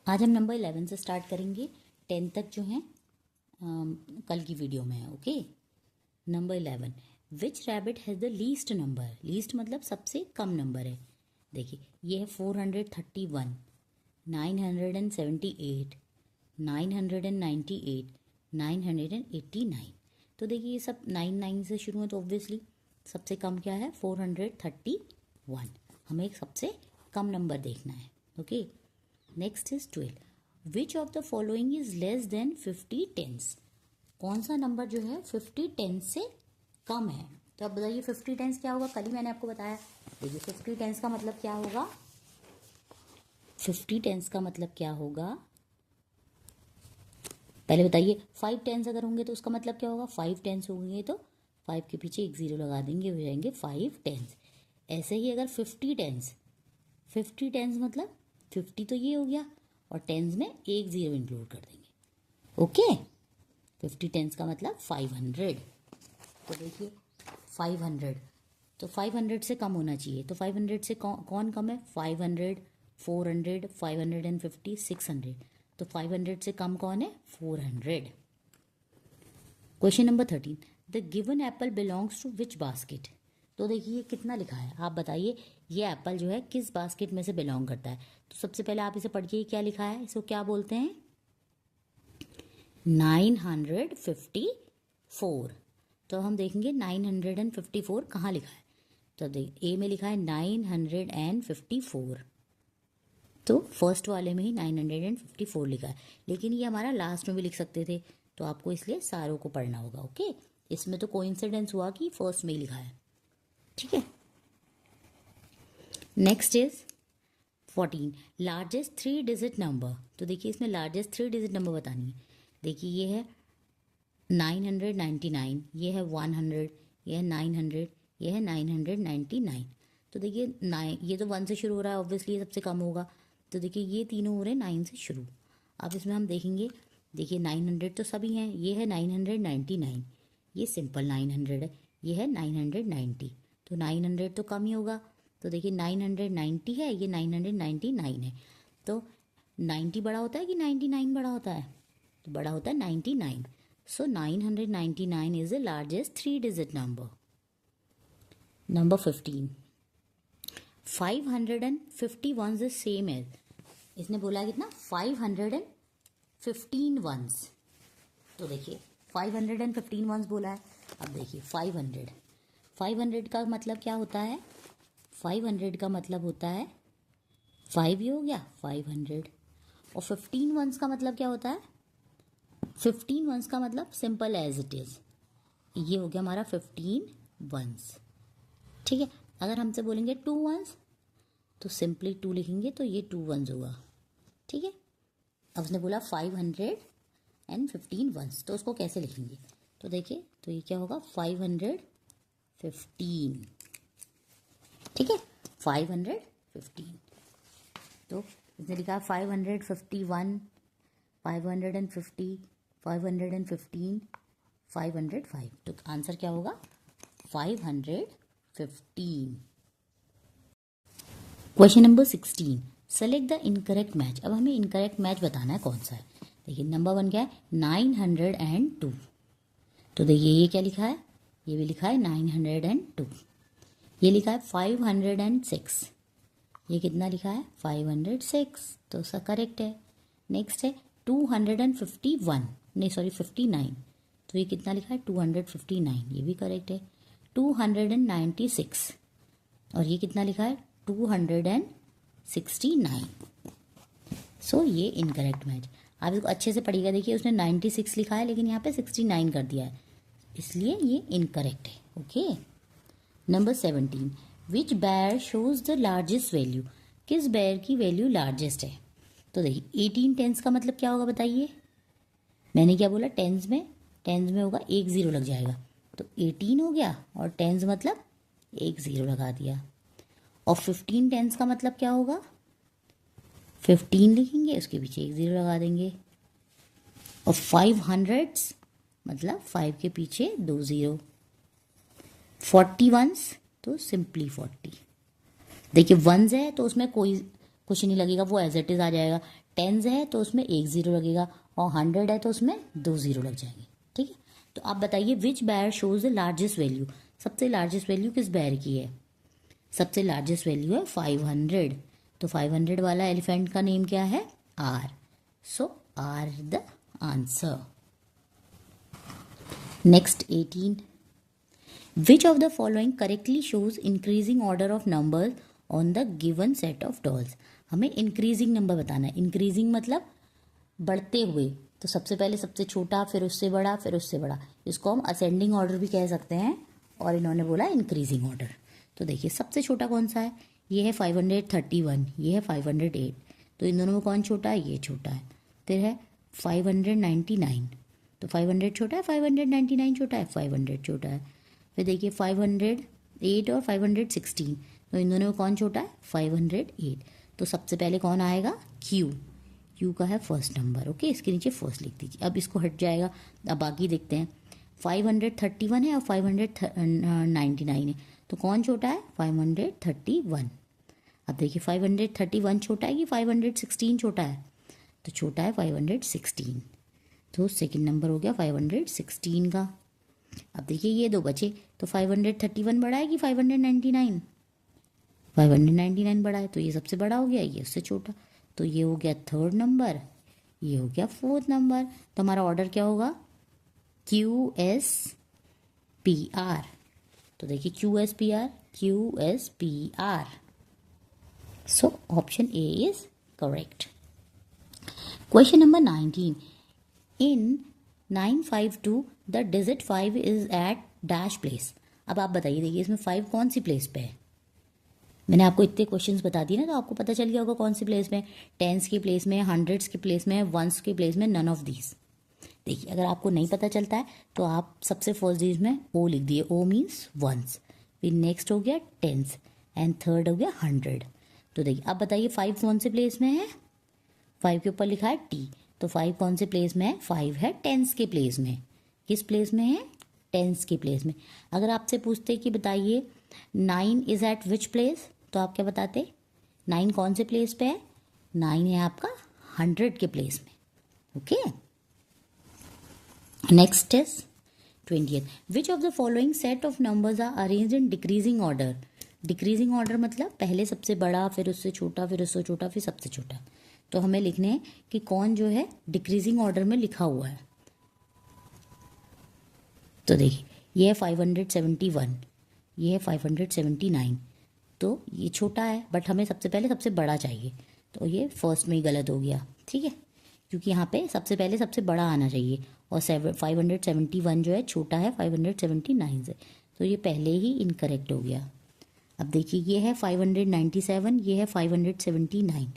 आज हम नंबर 11 से स्टार्ट करेंगे। 10 तक जो है कल की वीडियो में है। Okay, number 11, which rabbit has the least number. Least मतलब सबसे कम नंबर है। देखिए ये है 431, 978, 998, 989। तो देखिए ये सब 99 से शुरू है, तो ऑब्वियसली सबसे कम क्या है 431। हमें एक सबसे कम नंबर देखना है। Okay, next is 12, which of the following is less than 50 tens. कौन सा नंबर जो है 50 टेंस से कम है। तो अब बताइए 50 टेंस क्या होगा। कल ही मैंने आपको बताया। देखिए 50 टेंस का मतलब क्या होगा। 50 टेंस का मतलब क्या होगा, पहले बताइए। 5 टेंस अगर होंगे तो उसका मतलब क्या होगा। 5 टेंस होंगे तो 5 के पीछे एक जीरो लगा देंगे, हो जाएंगे 5 टेंस। ऐसे ही अगर 50 टेंस, 50 टेंस मतलब 50 तो ये हो गया और टेंस में एक जीरो इंक्लूड कर देंगे। ओके, 50 टेंस का मतलब 500। तो देखिए 500, तो 500 से कम होना चाहिए। तो 500 से कौन कम है। 500, 400, 550, 600। तो 500 से कम कौन है 400। Question number 13, the given apple belongs to which basket. तो देखिए कितना लिखा है, आप बताइए ये एप्पल जो है किस बास्केट में से बिलोंग करता है। तो सबसे पहले आप इसे पढ़िए, क्या लिखा है। इसको क्या बोलते हैं 954। तो हम देखेंगे 954 कहाँ लिखा है। तो देख ए में लिखा है 954, तो फर्स्ट वाले में ही 954 लिखा है। लेकिन ये हमारा लास्ट में भी लिख सकते थे, तो आपको इसलिए सारों को पढ़ना होगा। ओके, इसमें तो कोइंसिडेंस हुआ कि फर्स्ट में ही लिखा है। ठीक है, next is 14, largest 3 digit number. तो देखिए इसमें लार्जेस्ट 3 डिजिट नंबर बतानी है। देखिए ये है 999, ये है 100, ये है 900, ये है 999। तो देखिए 9, ये तो 1 से शुरू हो रहा है, ऑब्वियसली ये सबसे कम होगा। तो देखिए ये तीनों हो रहे हैं 9 से शुरू। अब इसमें हम देखेंगे, देखिए 900 तो सभी हैं, ये है 999, ये सिंपल 900 है, ये है 990। तो 900 तो कम ही होगा। तो देखिए 990 है, ये 999 है। तो 90 बड़ा होता है कि 99 बड़ा होता है। तो बड़ा होता है 99। So 999 is the largest 3-digit number. Number 15, 551 is the same as। इसने बोला कितना 515 वंस। तो देखिए 515 वंस बोला है। अब देखिए 500 का मतलब क्या होता है। 500 का मतलब होता है 5 ही हो गया 500, और 15 वंस का मतलब क्या होता है। 15 वंस का मतलब सिंपल एज इट इज़, ये हो गया हमारा 15 वंस। ठीक है, अगर हमसे बोलेंगे 2 वंस तो सिंपली 2 लिखेंगे, तो ये 2 वंस होगा। ठीक है, अब उसने बोला 515 वंस, तो उसको कैसे लिखेंगे। तो देखिए तो ये क्या होगा 515। ठीक है, 515। तो इसने लिखा 551, 550, 515, 505। तो आंसर क्या होगा 515। Question number 16, select the incorrect match. अब हमें इनकरेक्ट मैच बताना है कौन सा है। देखिए नंबर 1 क्या है 902। तो देखिए ये क्या लिखा है, ये भी लिखा है 902। ये लिखा है 506, ये कितना लिखा है 506, तो उसका करेक्ट है। नेक्स्ट है 251, नहीं सॉरी 59, तो ये कितना लिखा है 259, ये भी करेक्ट है। 296, और ये कितना लिखा है 269। सो ये इनकरेक्ट मैच। आप इसको अच्छे से पढ़िएगा। देखिए उसने 96 लिखा है, लेकिन यहाँ पे 69 कर दिया है, इसलिए ये इनकरेक्ट है। Okay, number 17, which bear shows the largest value. किस बेयर की वैल्यू लार्जेस्ट है। तो देखिए 18 टेंस का मतलब क्या होगा बताइए। मैंने क्या बोला, टेंस में होगा एक ज़ीरो लग जाएगा, तो 18 हो गया, और टेंस मतलब एक ज़ीरो लगा दिया। और 15 टेंस का मतलब क्या होगा 15 लिखेंगे, उसके पीछे एक ज़ीरो लगा देंगे। और 500 मतलब 5 के पीछे 2 ज़ीरो। 40 वंस तो सिंपली 40। देखिए वंस है तो उसमें कोई कुछ नहीं लगेगा, वो एज इट इज़ आ जाएगा। टेंस है तो उसमें एक ज़ीरो लगेगा, और 100 है तो उसमें 2 ज़ीरो लग जाएंगे। ठीक है, तो आप बताइए विच बैर शोज द लार्जेस्ट वैल्यू, सबसे लार्जेस्ट वैल्यू किस बैर की है? सबसे लार्जेस्ट वैल्यू है 500, तो 500 वाला एलिफेंट का नेम क्या है? R, so R the answer. Next 18, which of the following correctly shows increasing order of numbers on the given set of dolls. हमें इंक्रीजिंग नंबर बताना है, इंक्रीजिंग मतलब बढ़ते हुए, तो सबसे पहले सबसे छोटा, फिर उससे बड़ा, फिर उससे बड़ा, इसको हम असेंडिंग ऑर्डर भी कह सकते हैं, और इन्होंने बोला इंक्रीजिंग ऑर्डर। तो देखिए सबसे छोटा कौन सा है? ये है 531, ये है 508, तो इन दोनों में कौन छोटा है? ये छोटा है। फिर है 599, तो 500 छोटा है, 599 छोटा है, 500 छोटा है। फिर देखिए 508 और 516, तो इन दोनों में कौन छोटा है? 508, तो सबसे पहले कौन आएगा? क्यू, क्यू का है फर्स्ट नंबर। ओके, इसके नीचे फर्स्ट लिख दीजिए, अब इसको हट जाएगा। अब बाकी देखते हैं, 531 है और 599 है, तो कौन छोटा है? 531। अब देखिए 531 छोटा है कि 516 छोटा है? तो छोटा है 516, तो सेकंड नंबर हो गया 516 का। अब देखिए ये दो बचे, तो 531 बड़ा है कि 599? 599 बड़ा है, तो ये सबसे बड़ा हो गया, ये उससे छोटा, तो ये हो गया थर्ड नंबर, ये हो गया फोर्थ नंबर। तो हमारा ऑर्डर क्या होगा? Q S P R. तो देखिए Q S P R, Q S P R, so option A is correct. Question number 19, in 952 the digit 5 is at dash place. अब आप बताइए, देखिए इसमें 5 कौन सी प्लेस पे है? मैंने आपको इतने क्वेश्चंस बता दिए ना, तो आपको पता चल गया होगा कौन सी प्लेस में, टेंस की प्लेस में, हंड्रेड्स की प्लेस में, वंस की प्लेस में, नन ऑफ दीज। देखिए अगर आपको नहीं पता चलता है तो आप सबसे फर्स्ट चीज में ओ लिख दिए, ओ मीन्स वंस, फिर नेक्स्ट हो गया टेंस, एंड थर्ड हो गया 100। तो देखिए अब बताइए 5 कौन से प्लेस में है? 5 के ऊपर लिखा है टी, तो 5 कौन से प्लेस में है? 5 है टेंस के प्लेस में। किस प्लेस में है? टेंस के प्लेस में। अगर आपसे पूछते कि बताइए 9 इज एट विच प्लेस, तो आप क्या बताते? 9 कौन से प्लेस पे है? 9 है आपका 100 के प्लेस में। Okay, next is 20th, which of the following set of numbers are arranged in decreasing order. Decreasing order मतलब पहले सबसे बड़ा, फिर उससे छोटा, फिर उससे छोटा, फिर सबसे छोटा। तो हमें लिखने हैं कि कौन जो है डिक्रीजिंग ऑर्डर में लिखा हुआ है। तो देखिए ये है 571, ये है 579, तो ये छोटा है, बट हमें सबसे पहले सबसे बड़ा चाहिए, तो ये फर्स्ट में ही गलत हो गया। ठीक है, क्योंकि यहाँ पे सबसे पहले सबसे बड़ा आना चाहिए, और 571 जो है छोटा है 579 से, तो ये पहले ही इनकरेक्ट हो गया। अब देखिए ये है 597, ये है 579,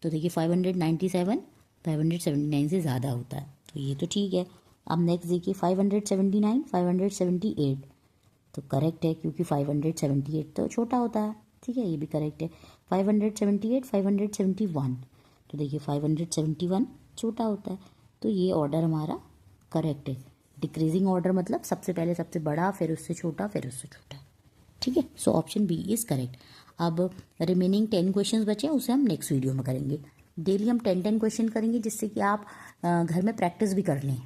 तो देखिए 597 579 से ज़्यादा होता है, तो ये तो ठीक है। अब नेक्स्ट देखिए 579 578, तो करेक्ट है, क्योंकि 578 तो छोटा होता है। ठीक है, ये भी करेक्ट है। 578 571, तो देखिए 571 छोटा होता है, तो ये ऑर्डर हमारा करेक्ट है। डिक्रीजिंग ऑर्डर मतलब सबसे पहले सबसे बड़ा, फिर उससे छोटा, फिर उससे छोटा। ठीक है, so option B is correct. अब रिमेनिंग 10 क्वेश्चंस बचे हैं, उसे हम नेक्स्ट वीडियो में करेंगे। डेली हम 10 क्वेश्चन करेंगे, जिससे कि आप घर में प्रैक्टिस भी कर लें।